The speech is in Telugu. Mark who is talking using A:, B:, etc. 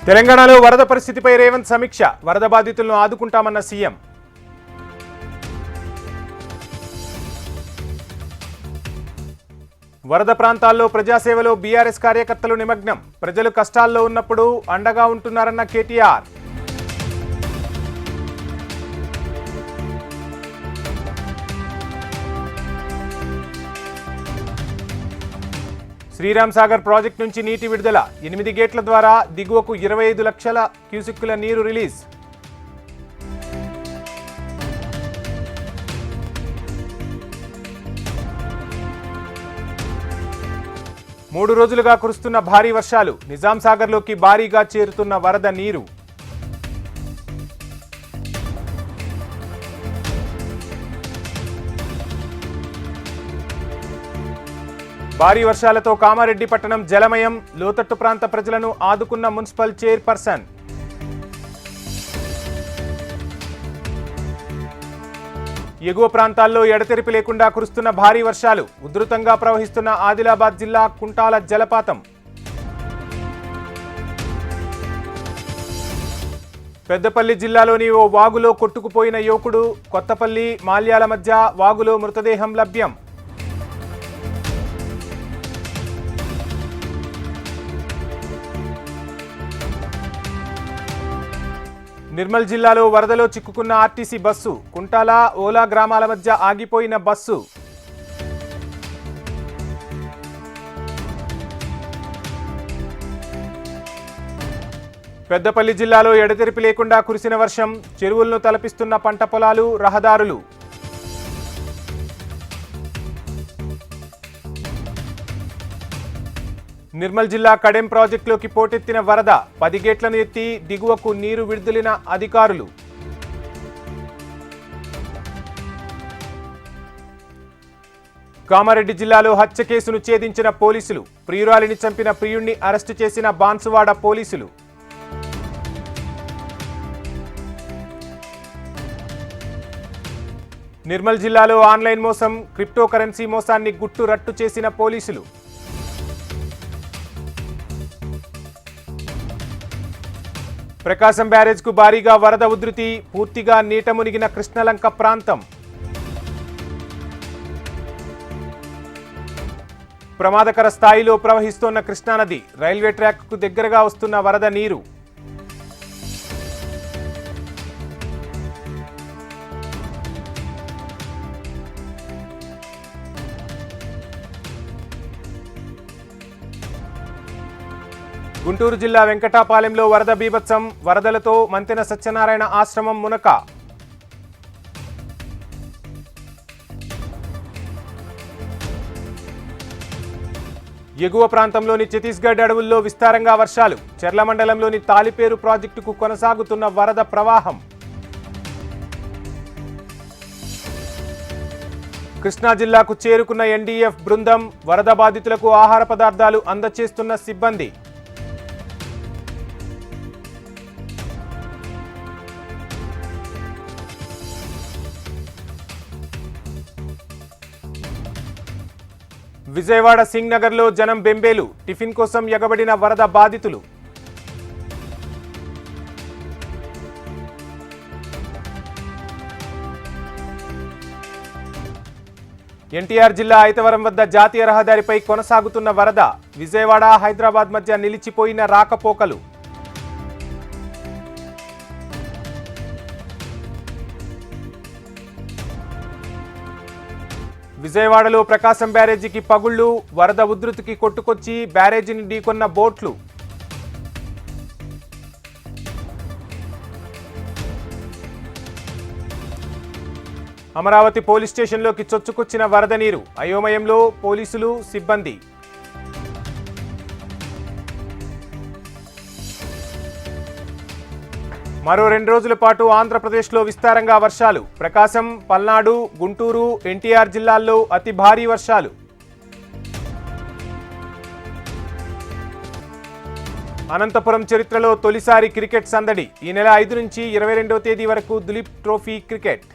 A: తెలంగాణలో వరద పరిస్థితిపై రేవంత్ సమీక్ష. వరద బాధితులను ఆదుకుంటామన్న సీఎం. వరద ప్రాంతాల్లో ప్రజాసేవలో బీఆర్ఎస్ కార్యకర్తలు నిమగ్నం. ప్రజలు కష్టాల్లో ఉన్నప్పుడు అండగా ఉంటున్నారన్న కేటీఆర్. శ్రీరామ్ సాగర్ ప్రాజెక్టు నుంచి నీటి విడుదల. 8 గేట్ల ద్వారా దిగువకు 25 లక్షల క్యూసెక్కుల నీరు రిలీజ్. మూడు రోజులుగా కురుస్తున్న భారీ వర్షాలు. నిజాం సాగర్లోకి భారీగా చేరుతున్న వరద నీరు. భారీ వర్షాలతో కామారెడ్డి పట్టణం జలమయం. లోతట్టు ప్రాంత ప్రజలను ఆదుకున్న మున్సిపల్ చైర్పర్సన్. ఎగువ ప్రాంతాల్లో ఎడతెరిపి లేకుండా కురుస్తున్న భారీ వర్షాలు. ఉధృతంగా ప్రవహిస్తున్న ఆదిలాబాద్ జిల్లా కుంటాల జలపాతం. పెద్దపల్లి జిల్లాలోని ఓ వాగులో కొట్టుకుపోయిన యువకుడు. కొత్తపల్లి మాల్యాల మధ్య వాగులో మృతదేహం లభ్యం. నిర్మల్ జిల్లాలో వరదలో చిక్కుకున్న ఆర్టీసీ బస్సు. కుంటాల ఓలా గ్రామాల మధ్య ఆగిపోయిన బస్సు. పెద్దపల్లి జిల్లాలో ఎడతెరిపి లేకుండా కురిసిన వర్షం. చెరువులను తలపిస్తున్న పంట పొలాలు, రహదారులు. నిర్మల్ జిల్లా కడెం ప్రాజెక్టులోకి పోటెత్తిన వరద. 10 గేట్లను ఎత్తి దిగువకు నీరు విడుదలిన అధికారులు. కామారెడ్డి జిల్లాలో హత్య కేసును ఛేదించిన పోలీసులు. ప్రియురాలిని చంపిన ప్రియుణ్ణి అరెస్టు చేసిన బాన్సువాడ పోలీసులు. నిర్మల్ జిల్లాలో ఆన్లైన్ మోసం, క్రిప్టో కరెన్సీ మోసాన్ని గుట్టు రట్టు చేసిన పోలీసులు. ప్రకాశం బ్యారేజ్కు భారీగా వరద ఉధృతి. పూర్తిగా నీట మునిగిన కృష్ణలంక ప్రాంతం. ప్రమాదకర స్థాయిలో ప్రవహిస్తోన్న కృష్ణానది. రైల్వే ట్రాక్కు దగ్గరగా వస్తున్న వరద నీరు. గుంటూరు జిల్లా వెంకటాపాలెంలో వరద బీభత్సం. వరదలతో మంతెన సత్యనారాయణ ఆశ్రమం మునక. ఎగువ ప్రాంతంలోని ఛత్తీస్గఢ్ అడవుల్లో విస్తారంగా వర్షాలు. చెర్ల మండలంలోని తాలిపేరు ప్రాజెక్టుకు కొనసాగుతున్న వరద ప్రవాహం. కృష్ణా జిల్లాకు చేరుకున్న ఎన్డీఎఫ్ బృందం. వరద బాధితులకు ఆహార పదార్థాలు అందజేస్తున్న సిబ్బంది. విజయవాడ సింగ్ నగర్లో జనం బెంబేలు. టిఫిన్ కోసం ఎగబడిన వరద బాధితులు. ఎన్టీఆర్ జిల్లా ఐతవరం వద్ద జాతీయ రహదారిపై కొనసాగుతున్న వరద. విజయవాడ హైదరాబాద్ మధ్య నిలిచిపోయిన రాకపోకలు. విజయవాడలో ప్రకాశం బ్యారేజీకి పగుళ్లు. వరద ఉధృతికి కొట్టుకొచ్చి బ్యారేజీని ఢీకొన్న బోట్లు. అమరావతి పోలీస్ స్టేషన్లోకి చొచ్చుకొచ్చిన వరద నీరు. అయోమయంలో పోలీసులు, సిబ్బంది. మరో 2 రోజుల పాటు ఆంధ్రప్రదేశ్లో విస్తారంగా వర్షాలు. ప్రకాశం, పల్నాడు, గుంటూరు, ఎన్టీఆర్ జిల్లాల్లో అతి భారీ వర్షాలు. అనంతపురం చరిత్రలో తొలిసారి క్రికెట్ సందడి. ఈ నెల 5 నుంచి 22వ తేదీ వరకు దులీప్ ట్రోఫీ క్రికెట్.